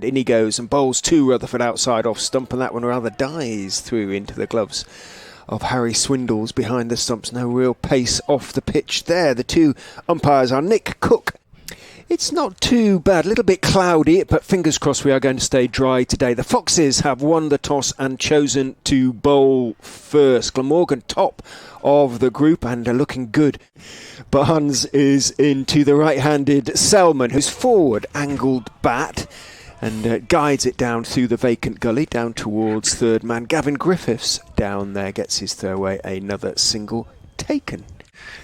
In he goes and bowls to Rutherford outside off stump, and that one rather dies through into the gloves of Harry Swindles behind the stumps. No real pace off the pitch there. The two umpires are Nick Cook. It's not too bad, a little bit cloudy, but fingers crossed we are going to stay dry today. The Foxes have won the toss and chosen to bowl first. Glamorgan top of the group and are looking good. Barnes is into the right-handed Selman, who's forward angled bat and guides it down through the vacant gully down towards third man. Gavin Griffiths down there gets his throwaway, another single taken.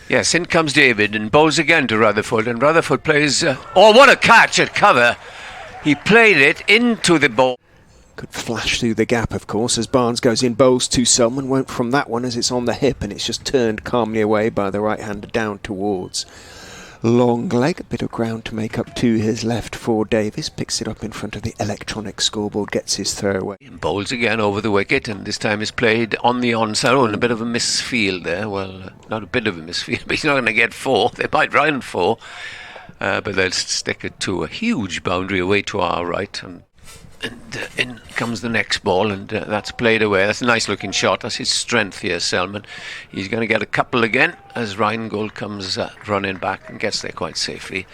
Yes, in comes David and bowls again to Rutherford, and Rutherford plays... oh, what a catch at cover! He played it into the ball. Could flash through the gap, of course, as Barnes goes in, bowls to Selman, won't from that one as it's on the hip, and it's just turned calmly away by the right-hander down towards long leg. A bit of ground to make up to his left for Davis. Picks it up in front of the electronic scoreboard, gets his throwaway. Bowls again over the wicket, and this time is played on the onside. Oh, and a bit of a misfield there. Well, not a bit of a misfield, but he's not going to get four. They might round four, but they'll stick it to a huge boundary away to our right. And in comes the next ball, and that's played away. That's a nice looking shot. That's his strength here, Selman. He's going to get a couple again as Rheingold comes running back and gets there quite safely.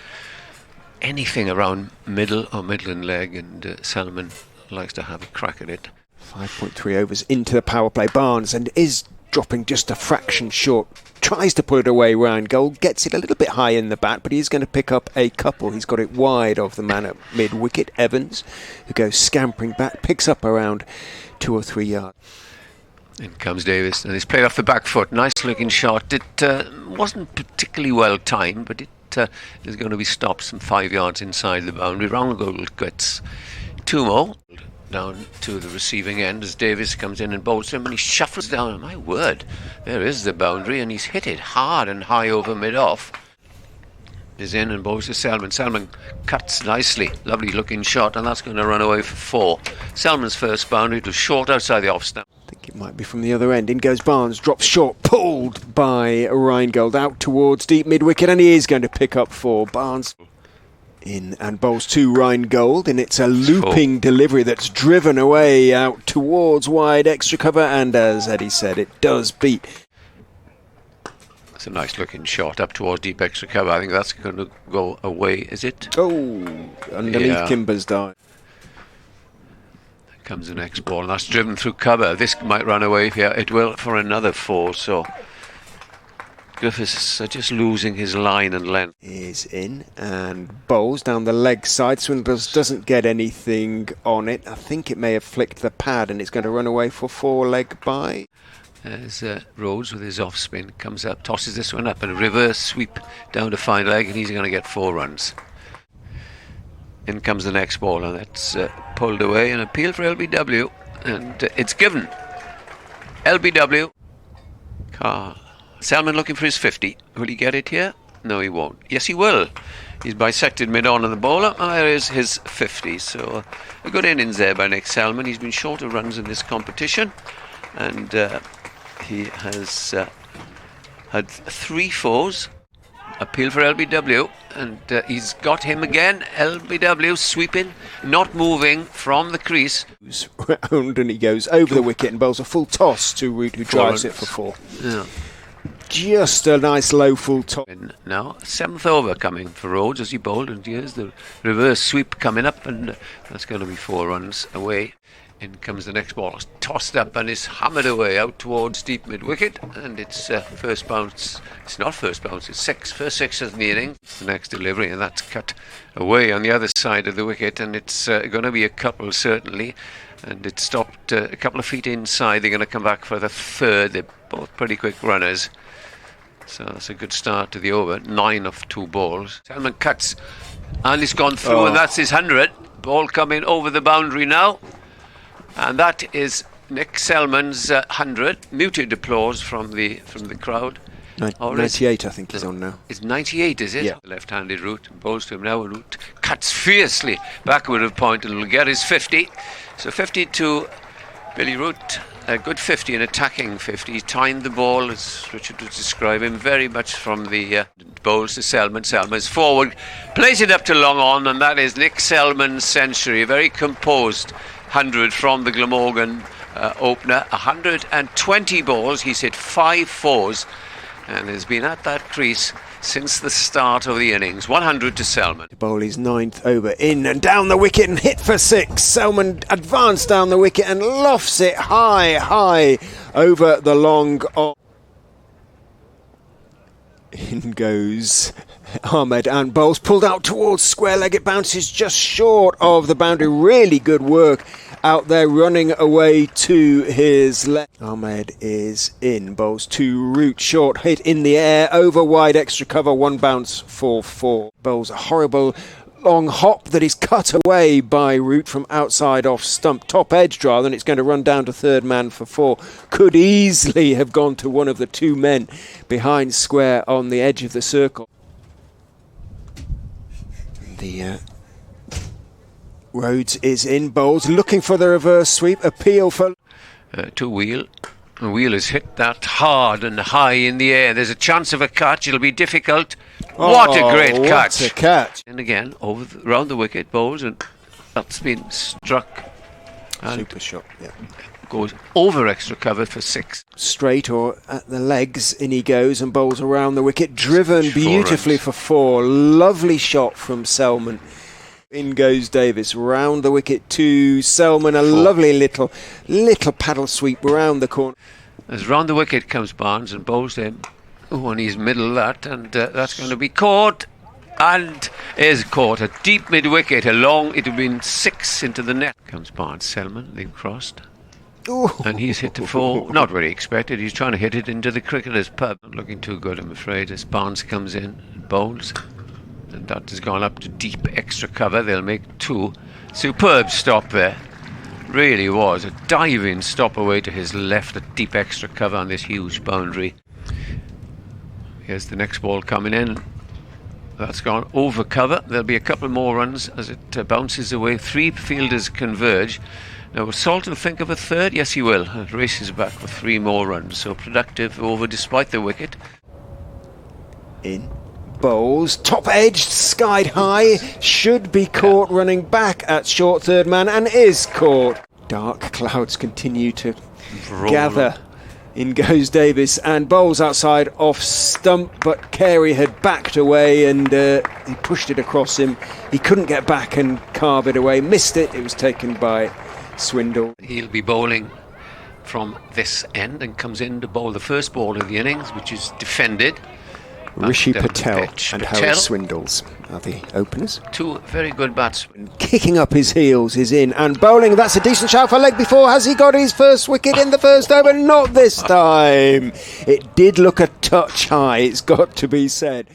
Anything around middle or midland leg, and Selman likes to have a crack at it. 5.3 overs into the power play. Barnes and is dropping just a fraction short. Tries to put it away. Rheingold gets it a little bit high in the bat, but he's going to pick up a couple. He's got it wide of the man at mid-wicket, Evans, who goes scampering back, picks up around 2 or 3 yards. In comes Davis, and he's played off the back foot. Nice looking shot. It wasn't particularly well timed, but it is going to be stopped some 5 yards inside the boundary. Rheingold gets 2 more. Down to the receiving end as Davis comes in and bowls him, and he shuffles down. My word, there is the boundary, and he's hit it hard and high over mid-off. Is in and bowls to Selman. Selman cuts nicely, lovely looking shot, and that's going to run away for 4. Selman's first boundary to short outside the off stump. I think it might be from the other end. In goes Barnes, drops short, pulled by Rheingold out towards deep mid-wicket, and he is going to pick up 4. Barnes in and bowls to Rheingold, and it's a looping delivery that's driven away out towards wide extra cover, and as Eddie said, it does beat. That's a nice looking shot up towards deep extra cover. I think that's going to go away, is it? Oh, underneath Kimber's dive. There comes the next ball, and that's driven through cover. This might run away here. It will for another 4, so Griffiths just losing his line and length. Is in and bowls down the leg side. Swindles doesn't get anything on it. I think it may have flicked the pad, and it's going to run away for 4 leg by. There's Rhodes with his off spin, comes up, tosses this one up, and a reverse sweep down to fine leg, and he's going to get 4 runs. In comes the next ball, and that's pulled away. An appeal for LBW, and it's given. LBW. Selman looking for his 50. Will he get it here? No, he won't. Yes, he will. He's bisected mid-on of the bowler, and there is his 50. So a good innings there by Nick Selman. He's been short of runs in this competition, and he has had 3 fours. Appeal for LBW, and he's got him again. LBW sweeping, not moving from the crease. Round, and he goes over the wicket and bowls a full toss to Root, who drives it for 4. Yeah. Just a nice low full toss. Now 7th over coming for Rhodes as he bowled, and here's the reverse sweep coming up, and that's going to be 4 runs away. In comes the next ball, tossed up and is hammered away out towards deep mid-wicket, and it's first bounce. It's not first bounce, it's 6. First 6 of the inning. The next delivery, and that's cut away on the other side of the wicket, and it's going to be a couple certainly, and it's stopped a couple of feet inside. They're going to come back for the 3rd. They're both pretty quick runners, so that's a good start to the over. 9 of 2 balls. Selman cuts, and he's gone through, and that's his 100. Ball coming over the boundary now. And that is Nick Selman's 100. Muted applause from the crowd. 98, I think he's on now. It's 98, is it? Yeah. The left-handed Root bowls to him now. Root cuts fiercely backward of point and will get his 50. So 50 to Billy Root, a good 50, an attacking 50. He timed the ball, as Richard was describing, very much from the bowls to Selman. Selman's forward, plays it up to long on, and that is Nick Selman's century. A very composed 100 from the Glamorgan opener. 120 balls, he's hit 5 fours, and has been at that crease since the start of the innings. 100 to Selman. To bowl his 9th over, in and down the wicket and hit for 6. Selman advanced down the wicket and lofts it high over the long on. In goes Ahmed and bowls, pulled out towards square leg. It bounces just short of the boundary. Really good work out there, running away to his left. Ahmed is in, bowls to Root, short hit in the air, over wide, extra cover, 1 bounce for 4. Bowls a horrible long hop that is cut away by Root from outside off stump, top edge rather, and it's going to run down to third man for 4. Could easily have gone to one of the 2 men behind square on the edge of the circle. The Rhodes is in, bowls looking for the reverse sweep, appeal for to Wheel. Wheel has hit that hard and high in the air. There's a chance of a catch. It'll be difficult. What a great catch! What a catch! And again, round the wicket, bowls, and that's been struck. Super shot, yeah. Goes over extra cover for 6. Straight or at the legs, in he goes and bowls around the wicket, driven beautifully for 4. Lovely shot from Selman. In goes Davis, round the wicket to Selman, a 4. Lovely little paddle sweep round the corner. As round the wicket comes Barnes and bowls him. Oh, and he's middle that, and that's going to be caught, and is caught. A deep mid wicket, along, it would have been 6 into the net. Comes Barnes, Selman, they've crossed. Ooh. And he's hit to 4, not really expected. He's trying to hit it into the cricketer's pub. Not looking too good, I'm afraid, as Barnes comes in and bowls. And that has gone up to deep extra cover. They'll make 2. Superb stop there. Really was a diving stop away to his left, a deep extra cover on this huge boundary. Here's the next ball coming in. That's gone over cover. There'll be a couple more runs as it bounces away. 3 fielders converge. Now, will Salton think of a third? Yes, he will. It races back with 3 more runs. So productive over despite the wicket. In. Bowls, top edged, skied high, should be caught running back at short third man, and is caught. Dark clouds continue to gather. In goes Davis and bowls outside off stump, but Carey had backed away and he pushed it across him. He couldn't get back and carve it away, missed it. It was taken by Swindle. He'll be bowling from this end and comes in to bowl the first ball of the innings, which is defended. Rishi Patel and Harry Swindles are the openers. 2 very good batsmen. Kicking up his heels is in and bowling. That's a decent shout for leg before. Has he got his first wicket in the first over? Not this time. It did look a touch high, it's got to be said.